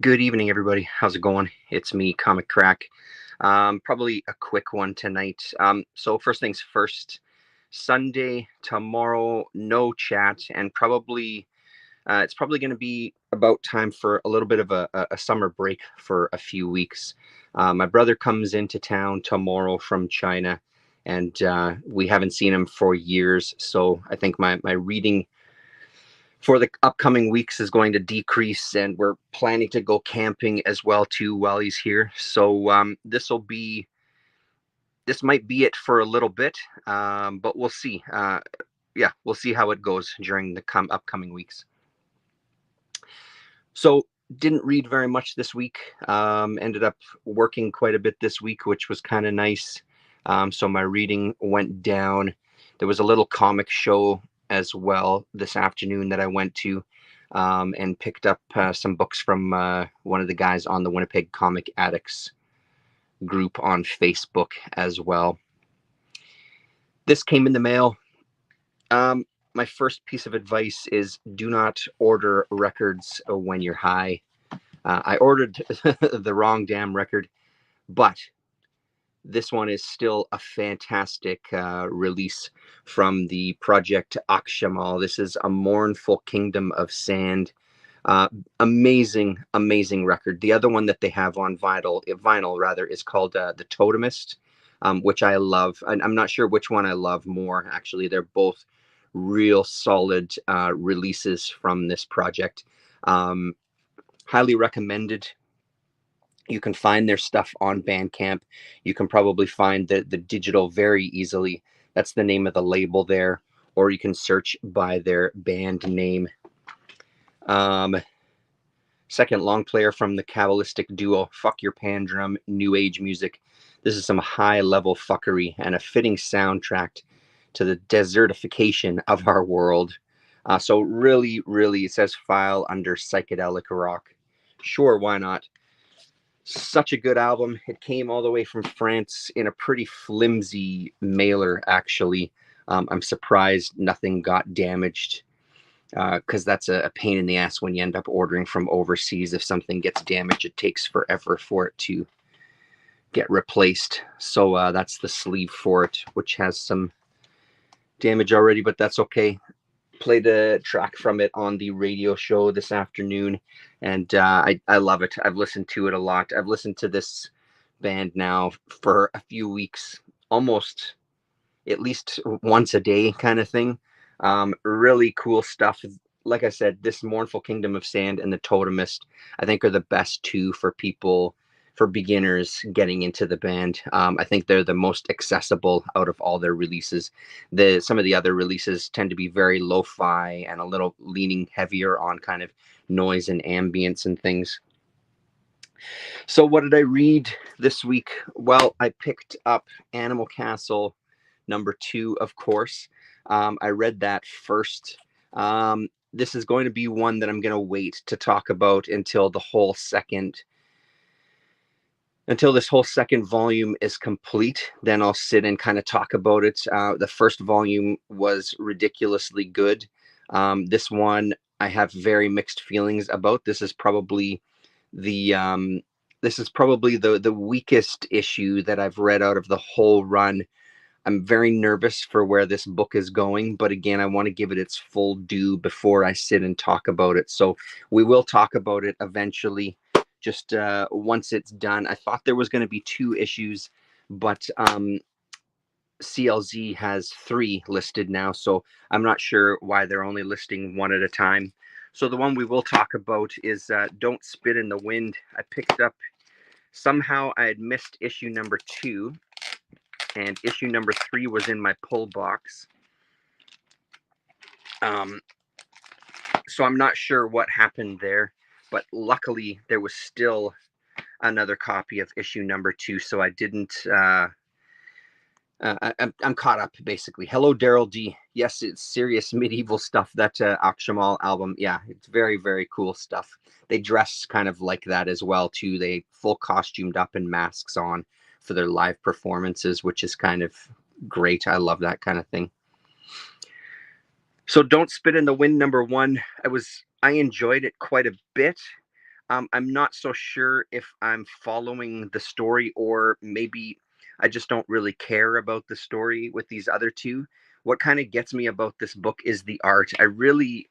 Good evening, everybody. How's it going? It's me, Comic Crack. Probably a quick one tonight. So first things first, Sunday, tomorrow, no chat, and probably it's probably going to be about time for a little bit of a summer break for a few weeks. My brother comes into town tomorrow from China, and we haven't seen him for years. So I think my reading for the upcoming weeks is going to decrease, and we're planning to go camping as well too while he's here. So this might be it for a little bit, but we'll see. Yeah, we'll see how it goes during the upcoming weeks. So didn't read very much this week. Ended up working quite a bit this week, which was kind of nice. So my reading went down. There was a little comic show as well this afternoon that I went to, and picked up some books from one of the guys on the Winnipeg Comic Addicts group on Facebook as well. This came in the mail. My first piece of advice is do not order records when you're high. I ordered the wrong damn record, but this one is still a fantastic release from the Project Akshamal. This is A Mournful Kingdom of Sand. Amazing record. The other one that they have on vinyl rather, is called The Totemist, which I love. I'm not sure which one I love more, actually. They're both real solid releases from this project. Highly recommended. You can find their stuff on Bandcamp. You can probably find the digital very easily. That's the name of the label there. Or you can search by their band name. Second long player from the Kabbalistic duo Fuck Your Pandrum, New Age Music. This is some high level fuckery and a fitting soundtrack to the desertification of our world. So really, it says file under psychedelic rock. Sure, why not? Such a good album. It came all the way from France in a pretty flimsy mailer, actually. I'm surprised nothing got damaged, because that's a pain in the ass when you end up ordering from overseas. If something gets damaged, it takes forever for it to get replaced. So that's the sleeve for it, which has some damage already, but that's okay. Played a track from it on the radio show this afternoon, and I love it. I've listened to it a lot. I've listened to this band now for a few weeks, almost at least once a day kind of thing. Really cool stuff. Like I said, this Mournful Kingdom of Sand and The Totemist, I think, are the best two for people, for beginners getting into the band. I think they're the most accessible out of all their releases. Some of the other releases tend to be very lo-fi and a little leaning heavier on kind of noise and ambience and things. So what did I read this week? Well, I picked up Animal Castle #2, of course. I read that first. This is going to be one that I'm going to wait to talk about until this whole second volume is complete. Then I'll sit and kind of talk about it. The first volume was ridiculously good. This one I have very mixed feelings about. This is probably the weakest issue that I've read out of the whole run. I'm very nervous for where this book is going, but again, I want to give it its full due before I sit and talk about it. So we will talk about it eventually, just once it's done. I thought there was going to be 2 issues, but CLZ has 3 listed now, so I'm not sure why they're only listing 1 at a time. So the one we will talk about is Don't Spit in the Wind. I picked up, somehow I had missed issue #2, and issue #3 was in my pull box. So I'm not sure what happened there, but luckily there was still another copy of issue #2, so I didn't. I'm caught up, basically. Hello, Daryl D. Yes, it's serious medieval stuff. That Akshamal album, yeah, it's very, very cool stuff. They dress kind of like that as well too. They full costumed up and masks on for their live performances, which is kind of great. I love that kind of thing. So Don't Spit in the Wind #1, I enjoyed it quite a bit. I'm not so sure if I'm following the story, or maybe I just don't really care about the story with these other two. What kind of gets me about this book is the art. I really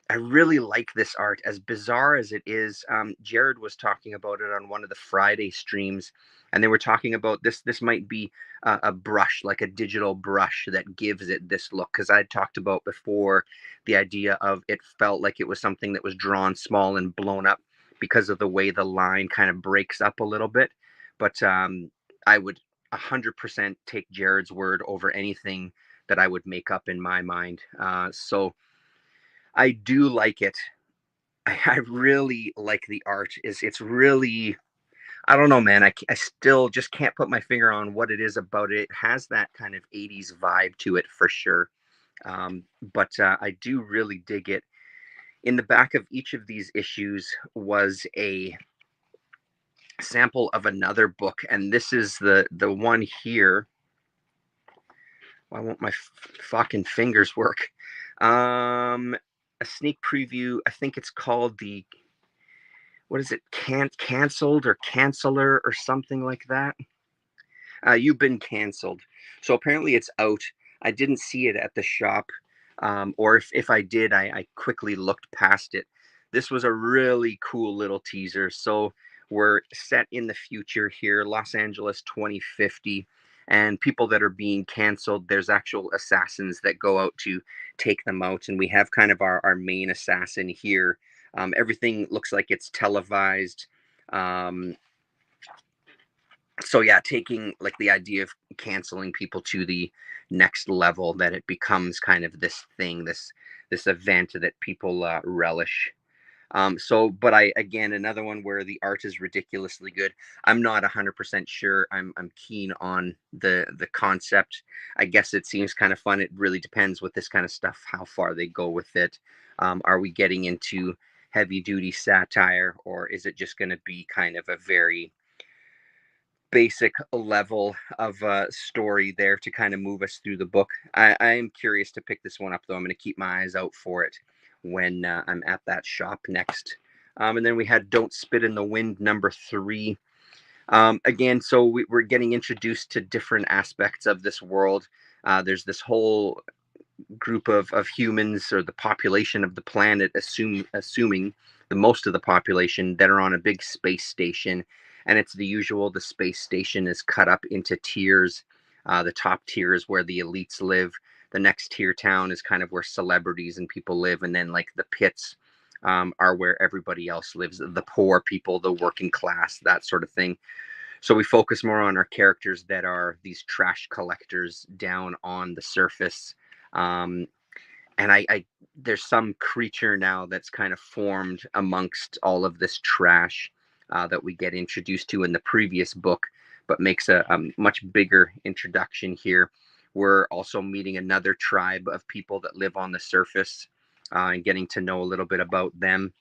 like this art, as bizarre as it is. Jared was talking about it on one of the Friday streams, and they were talking about this. This might be a brush, like a digital brush, that gives it this look. Because I talked about before the idea of it felt like it was something that was drawn small and blown up because of the way the line kind of breaks up a little bit. But I would 100% take Jared's word over anything that I would make up in my mind. So I do like it. I really like the art. It's really, I don't know, man. I still just can't put my finger on what it is about it. It has that kind of 80s vibe to it for sure. But I do really dig it. In the back of each of these issues was a sample of another book, and this is the one here. Why won't my fucking fingers work? A sneak preview. I think it's called the, what is it? Canceled or canceller or something like that. You've been canceled. So apparently it's out. I didn't see it at the shop, or if I did, I quickly looked past it. This was a really cool little teaser. So we're set in the future here, Los Angeles 2050, and people that are being canceled, there's actual assassins that go out to take them out. And we have kind of our main assassin here. Everything looks like it's televised. Um, so yeah, taking like the idea of canceling people to the next level, that it becomes kind of this thing, this event that people relish. So, but I, again, another one where the art is ridiculously good. I'm not 100% sure. I'm keen on the concept. I guess it seems kind of fun. It really depends with this kind of stuff how far they go with it. Are we getting into heavy duty satire, or is it just going to be kind of a very basic level of story there to kind of move us through the book? I am curious to pick this one up, though. I'm going to keep my eyes out for it when I'm at that shop next. And then we had Don't Spit in the Wind, #3. Again, so we're getting introduced to different aspects of this world. There's this whole group of humans, or the population of the planet, assuming the most of the population, that are on a big space station. And it's the usual, the space station is cut up into tiers. The top tier is where the elites live. The next tier town is kind of where celebrities and people live. And then like the pits are where everybody else lives, the poor people, the working class, that sort of thing. So we focus more on our characters that are these trash collectors down on the surface. Um, and I there's some creature now that's kind of formed amongst all of this trash that we get introduced to in the previous book, but makes a much bigger introduction here. We're also meeting another tribe of people that live on the surface, and getting to know a little bit about them.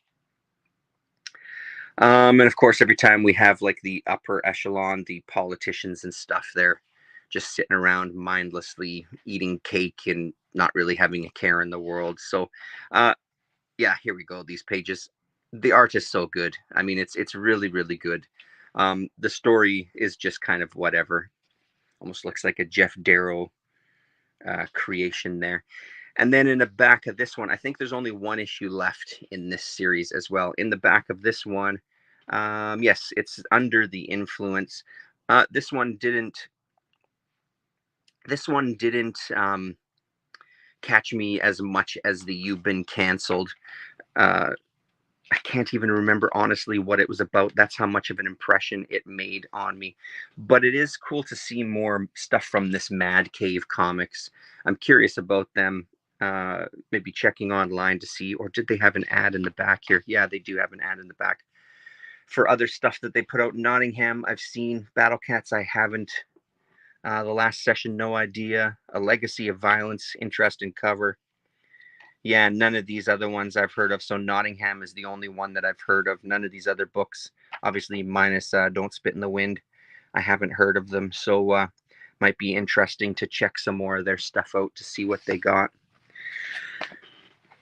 And of course, every time we have like the upper echelon, the politicians and stuff, they're just sitting around mindlessly eating cake and not really having a care in the world. So, uh, yeah, here we go. These pages, the art is so good. I mean, it's really really good. The story is just kind of whatever. Almost looks like a Jeff Darrow creation there. And then in the back of this one, I think there's only one issue left in this series as well. In the back of this one, yes, it's Under the Influence. This one didn't. This one didn't catch me as much as the You've Been Canceled. Uh, I can't even remember honestly what it was about. That's how much of an impression it made on me. But it is cool to see more stuff from this Mad Cave Comics. I'm curious about them. Maybe checking online to see, or did they have an ad in the back here? Yeah, they do have an ad in the back for other stuff that they put out in Nottingham. I've seen Battle Cats. I haven't. The Last Session, no idea. A Legacy of Violence, interesting cover. Yeah, none of these other ones I've heard of. So Nottingham is the only one that I've heard of. None of these other books, obviously minus Don't Spit in the Wind. I haven't heard of them. So might be interesting to check some more of their stuff out to see what they got.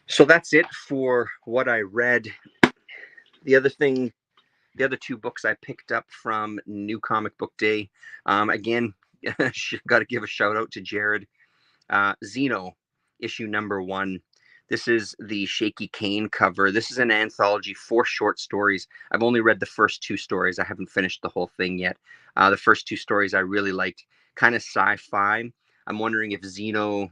So that's it for what I read The other thing, the other two books I picked up from New Comic Book Day, again, got to give a shout out to Jared. Xeno, issue number 1. This is the Shaky Kane cover. This is an anthology, 4 short stories. I've only read the first 2 stories. I haven't finished the whole thing yet. The first 2 stories I really liked, kind of sci-fi. I'm wondering if Xeno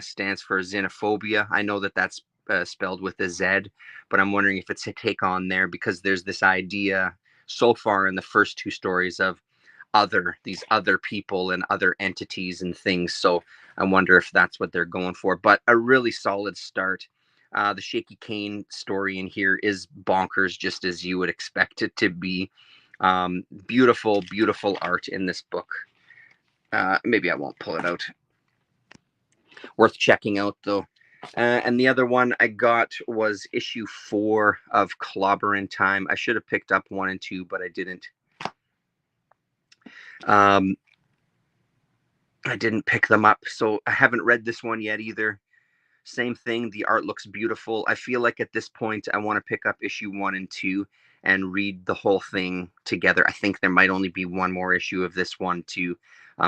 stands for xenophobia. I know that that's spelled with a Z, but I'm wondering if it's a take on there, because there's this idea so far in the first 2 stories of these other people and other entities and things. So I wonder if that's what they're going for. But a really solid start. The Shaky Kane story in here is bonkers, just as you would expect it to be. Beautiful, beautiful art in this book. Maybe I won't pull it out. Worth checking out, though. And the other one I got was issue 4 of Clobberin' Time. I should have picked up 1 and 2, but I didn't. I didn't pick them up, so I haven't read this one yet either. Same thing, the art looks beautiful. I feel like at this point I want to pick up issue 1 and 2 and read the whole thing together. I think there might only be one more issue of this one too,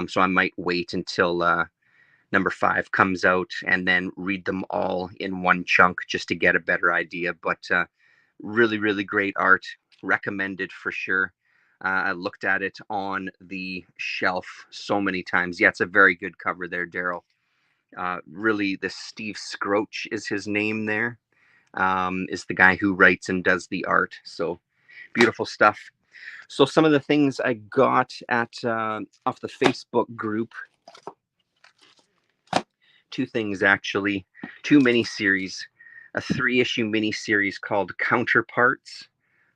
so I might wait until number 5 comes out and then read them all in one chunk just to get a better idea. But really, really great art. Recommended for sure. I looked at it on the shelf so many times. Yeah, it's a very good cover there, Daryl. Really, the Steve Scroach is his name there. Is the guy who writes and does the art. So beautiful stuff. So some of the things I got at off the Facebook group. 2 things actually. 2 miniseries. A 3-issue miniseries called Counterparts.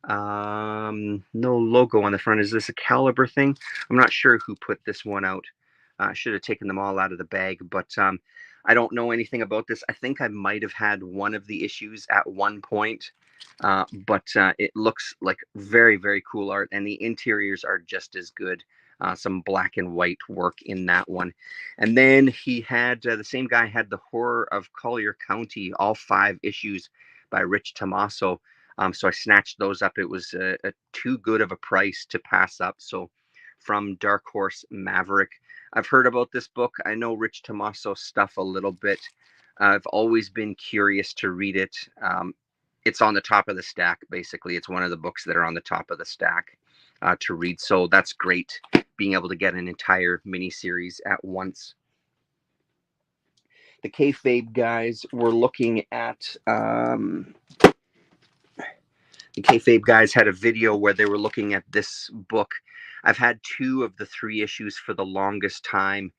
No logo on the front. Is this a Caliber thing? I'm not sure who put this one out. I should have taken them all out of the bag, but I don't know anything about this. I think I might have had one of the issues at one point, but it looks like very, very cool art, and the interiors are just as good. Some black and white work in that one. And then he had, the same guy had The Horror of Collier County, all 5 issues by Rich Tommaso. So I snatched those up. It was too good of a price to pass up. So from Dark Horse Maverick. I've heard about this book. I know Rich Tommaso stuff a little bit. I've always been curious to read it. It's on the top of the stack, basically. It's one of the books that are on the top of the stack to read. So that's great, being able to get an entire miniseries at once. The Kayfabe guys were looking at... the Kayfabe guys had a video where they were looking at this book. I've had 2 of the 3 issues for the longest time.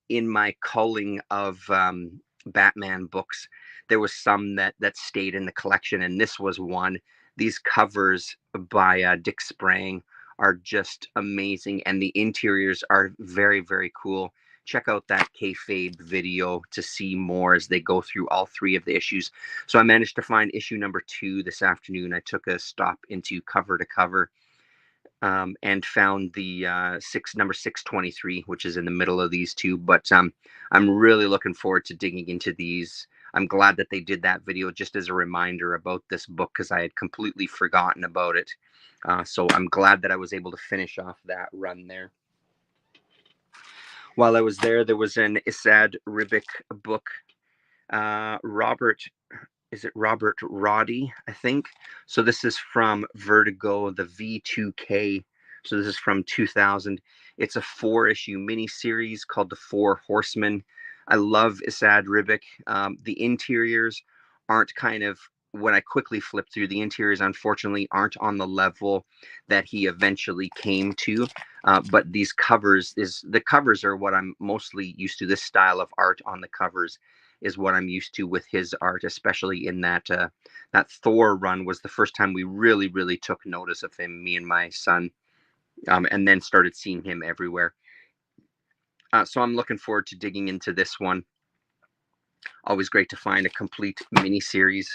In my culling of Batman books, there was some that stayed in the collection, and this was one. These covers by Dick Sprang are just amazing, and the interiors are very, very cool. Check out that Kayfabe video to see more as they go through all 3 of the issues. So I managed to find issue number 2 this afternoon. I took a stop into Cover to Cover and found the number 623, which is in the middle of these 2. But I'm really looking forward to digging into these. I'm glad that they did that video just as a reminder about this book, because I had completely forgotten about it. So I'm glad that I was able to finish off that run there. While I was there, there was an Esad Ribic book. Robert Roddy, I think. So this is from Vertigo, the V2K. So this is from 2000. It's a 4-issue miniseries called The Four Horsemen. I love Esad Ribic. The interiors aren't when I quickly flipped through, the interiors unfortunately aren't on the level that he eventually came to. But the covers are what I'm mostly used to. This style of art on the covers is what I'm used to with his art, especially in that Thor run was the first time we really, really took notice of him, me and my son, and then started seeing him everywhere. So I'm looking forward to digging into this one. Always great to find a complete miniseries.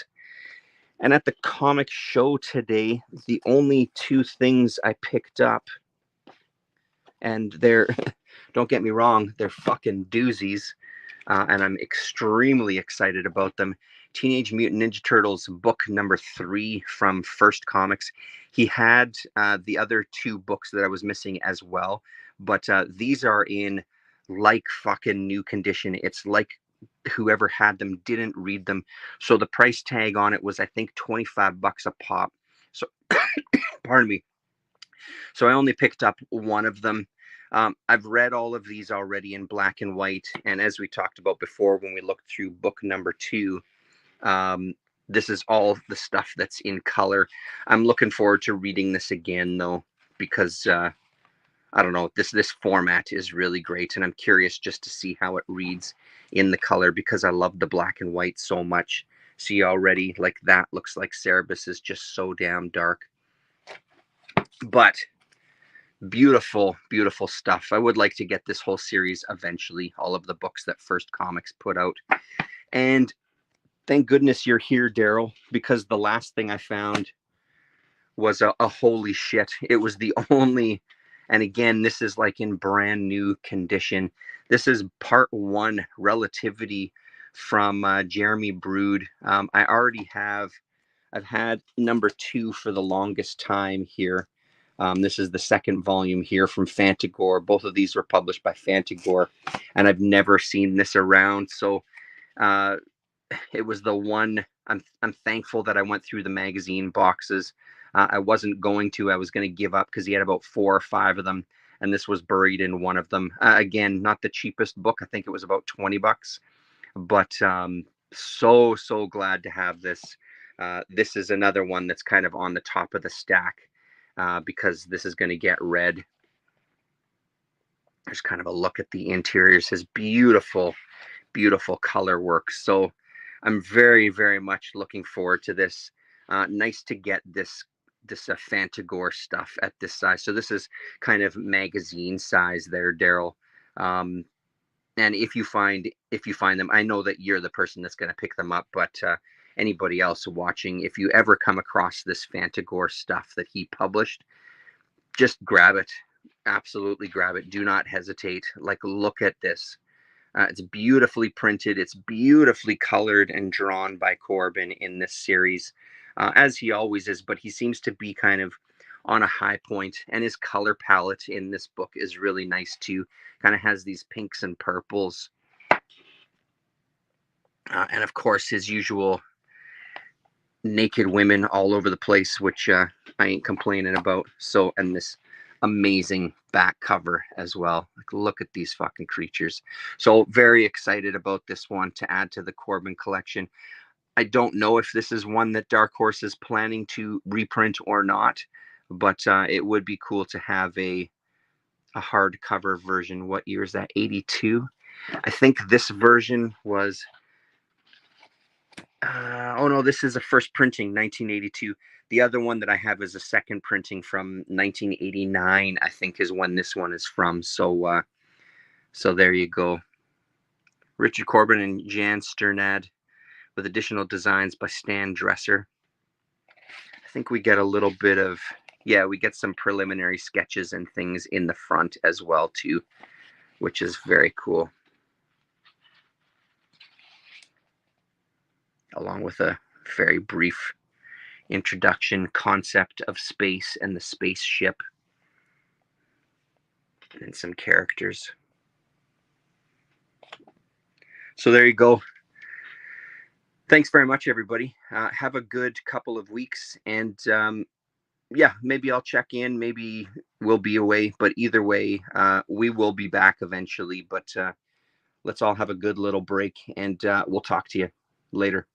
And at the comic show today, the only 2 things I picked up, and they're, don't get me wrong, they're fucking doozies, and I'm extremely excited about them. Teenage Mutant Ninja Turtles book number 3 from First Comics. He had the other 2 books that I was missing as well, but these are in like fucking new condition. It's like whoever had them didn't read them. So the price tag on it was, I think, $25 a pop. So, pardon me. So I only picked up one of them. I've read all of these already in black and white. And as we talked about before, when we looked through book number 2, this is all the stuff that's in color. I'm looking forward to reading this again, though, because I don't know, this format is really great, and I'm curious just to see how it reads in the color, because I love the black and white so much. See already, like, that looks like Cerebus is just so damn dark. But beautiful, beautiful stuff. I would like to get this whole series eventually, all of the books that First Comics put out. And thank goodness you're here, Daryl, because the last thing I found was a holy shit. It was the only, and again, this is like in brand new condition. This is part 1, Relativity, from Jeremy Brood. I already have, I've had number 2 for the longest time here. This is the second volume here from Fantagore. Both of these were published by Fantagore, and I've never seen this around. So it was the one. I'm thankful that I went through the magazine boxes. I wasn't going to. I was going to give up because he had about 4 or 5 of them, and this was buried in one of them. Again, not the cheapest book. I think it was about $20, but so glad to have this. This is another one that's kind of on the top of the stack, because this is going to get read. There's kind of a look at the interiors. His beautiful, beautiful color work. So I'm very, very much looking forward to this. Nice to get this Fantagore stuff at this size. So this is kind of magazine size there, Daryl. And if you find them, I know that you're the person that's going to pick them up, but anybody else watching, if you ever come across this Fantagore stuff that he published, just grab it. Absolutely grab it. Do not hesitate. Like, look at this. It's beautifully printed. It's beautifully colored and drawn by Corbin in this series, as he always is, but he seems to be kind of on a high point, and his color palette in this book is really nice too. Kind of has these pinks and purples. And of course, his usual naked women all over the place, which I ain't complaining about. So, and this amazing back cover as well. Like, look at these fucking creatures. So very excited about this one to add to the Corbin collection. I don't know if this is one that Dark Horse is planning to reprint or not, but it would be cool to have a hardcover version. What year is that? 82? I think this version was oh no, this is a first printing, 1982. The other one that I have is a second printing from 1989, I think, is when this one is from. So so there you go. Richard Corbin and Jan Sternad, with additional designs by Stan Dresser. I think we get a little bit of, yeah, we get some preliminary sketches and things in the front as well too, which is very cool. Along with a very brief introduction concept of space and the spaceship, and some characters. So there you go. Thanks very much, everybody. Have a good couple of weeks, and yeah, maybe I'll check in. Maybe we'll be away, but either way, we will be back eventually. But let's all have a good little break, and we'll talk to you later.